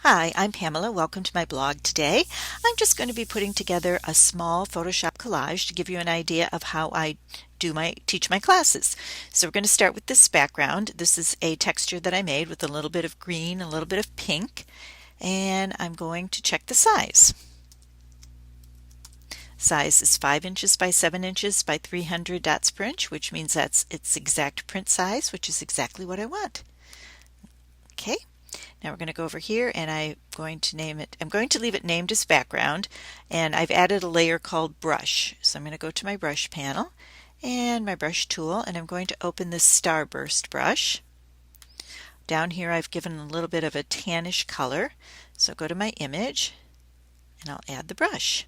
Hi, I'm Pamela. Welcome to my blog today. I'm just going to be putting together a small Photoshop collage to give you an idea of how I teach my classes. So we're going to start with this background. This is a texture that I made with a little bit of green, a little bit of pink, and I'm going to check the size. Size is 5 inches by 7 inches by 300 dots per inch, which means that's its exact print size, which is exactly what I want. Okay. Now we're going to go over here and I'm going to leave it named as background, and I've added a layer called brush. So I'm going to go to my brush panel and my brush tool, and I'm going to open this starburst brush. Down here I've given a little bit of a tannish color, so go to my image and I'll add the brush.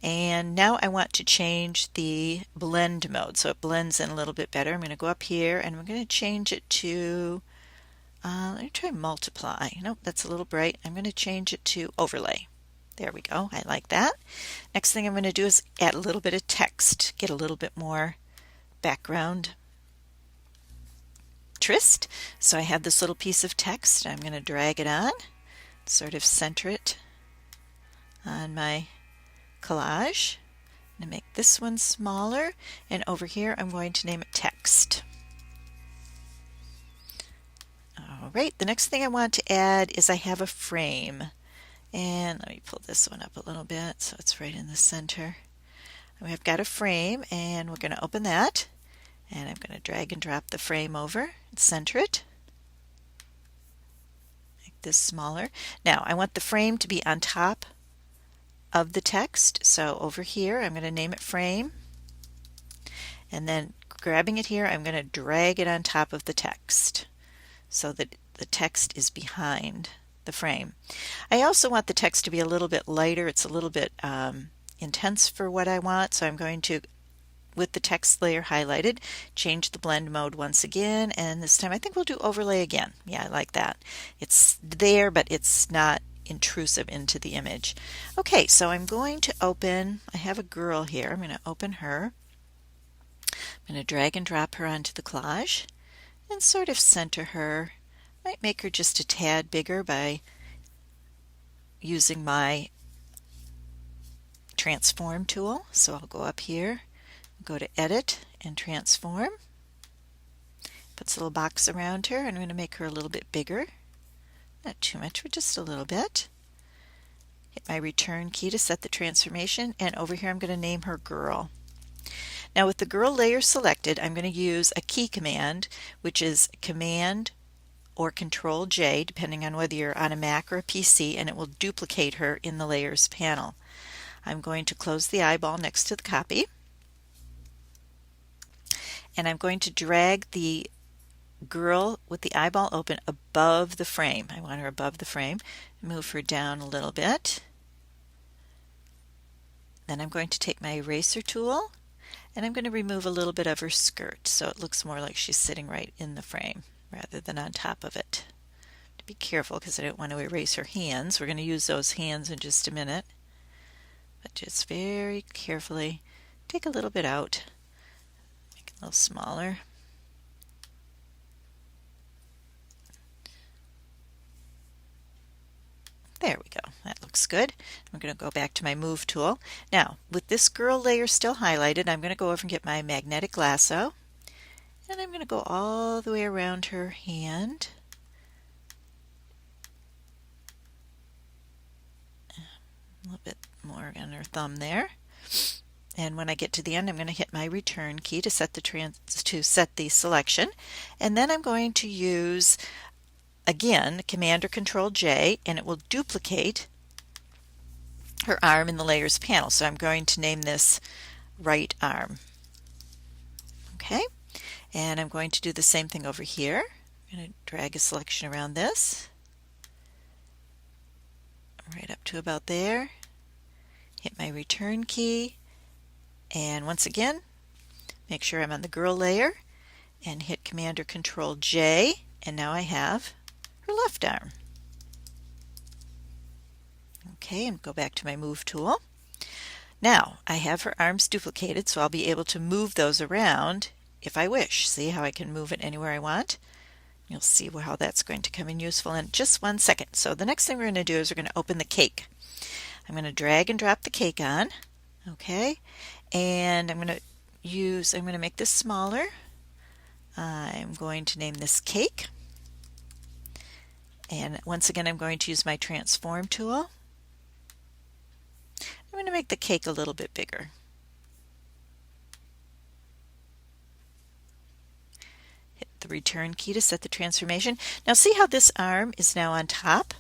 And now I want to change the blend mode so it blends in a little bit better. I'm going to go up here and I'm going to change it to let me try multiply. Nope, that's a little bright. I'm going to change it to overlay. There we go. I like that. Next thing I'm going to do is add a little bit of text, get a little bit more background interest. So I have this little piece of text. I'm going to drag it on, sort of center it on my collage. I'm going to make this one smaller, and over here I'm going to name it text. Alright, the next thing I want to add is I have a frame, and let me pull this one up a little bit so it's right in the center. We've got a frame and we're going to open that, and I'm going to drag and drop the frame over and center it. Make this smaller. Now I want the frame to be on top of the text, so over here I'm going to name it frame, and then grabbing it here I'm going to drag it on top of the text so that the text is behind the frame. I also want the text to be a little bit lighter. It's a little bit intense for what I want, so I'm going to, with the text layer highlighted, change the blend mode once again, and this time I think we'll do overlay again. Yeah, I like that. It's there, but it's not intrusive into the image. Okay, so I'm going to open, I have a girl here, I'm going to open her. I'm going to drag and drop her onto the collage and sort of center her. Might make her just a tad bigger by using my transform tool. So I'll go up here, go to edit and transform. Puts a little box around her, and I'm going to make her a little bit bigger. Not too much, but just a little bit. Hit my return key to set the transformation, and over here I'm going to name her girl. Now with the girl layer selected, I'm going to use a key command, which is Command or Control J, depending on whether you're on a Mac or a PC, and it will duplicate her in the layers panel. I'm going to close the eyeball next to the copy, and I'm going to drag the girl with the eyeball open above the frame. I want her above the frame. Move her down a little bit. Then I'm going to take my eraser tool, and I'm going to remove a little bit of her skirt so it looks more like she's sitting right in the frame rather than on top of it. To be careful because I don't want to erase her hands. We're going to use those hands in just a minute. But just very carefully take a little bit out. Make it a little smaller. There we go. That looks good. I'm going to go back to my move tool. Now, with this girl layer still highlighted, I'm going to go over and get my magnetic lasso, and I'm going to go all the way around her hand. A little bit more on her thumb there. And when I get to the end, I'm going to hit my return key to set the selection, and then I'm going to use again Command or Control J, and it will duplicate her arm in the layers panel. So I'm going to name this right arm. Okay, and I'm going to do the same thing over here. I'm going to drag a selection around this right up to about there. Hit my return key, and once again make sure I'm on the girl layer and hit Command or Control J, and now I have her left arm. Okay, and go back to my move tool. Now I have her arms duplicated, so I'll be able to move those around if I wish. See how I can move it anywhere I want? You'll see how that's going to come in useful in just 1 second. So the next thing we're going to do is we're going to open the cake. I'm going to drag and drop the cake on. Okay, and I'm going to make this smaller. I'm going to name this cake. And once again, I'm going to use my transform tool. I'm going to make the cake a little bit bigger. Hit the return key to set the transformation. Now see how this arm is now on top,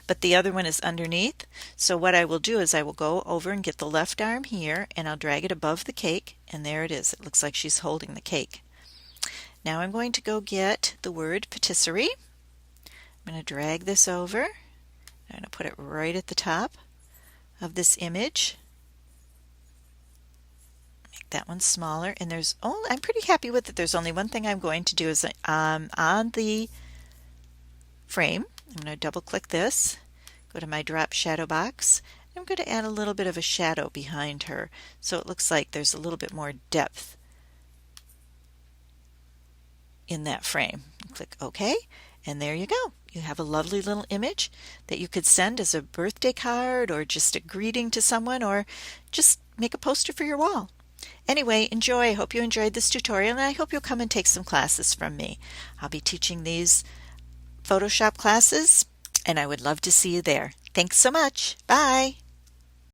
but the other one is underneath? So what I will do is I will go over and get the left arm here, and I'll drag it above the cake, and there it is. It looks like she's holding the cake. Now I'm going to go get the word patisserie. I'm going to drag this over. I'm going to put it right at the top of this image. Make that one smaller, and I'm pretty happy with it. There's only one thing I'm going to do is on the frame, I'm going to double click this, go to my drop shadow box. I'm going to add a little bit of a shadow behind her so it looks like there's a little bit more depth in that frame. Click OK, and there you go. You have a lovely little image that you could send as a birthday card or just a greeting to someone, or just make a poster for your wall. Anyway, enjoy. I hope you enjoyed this tutorial, and I hope you'll come and take some classes from me. I'll be teaching these Photoshop classes, and I would love to see you there. Thanks so much. Bye.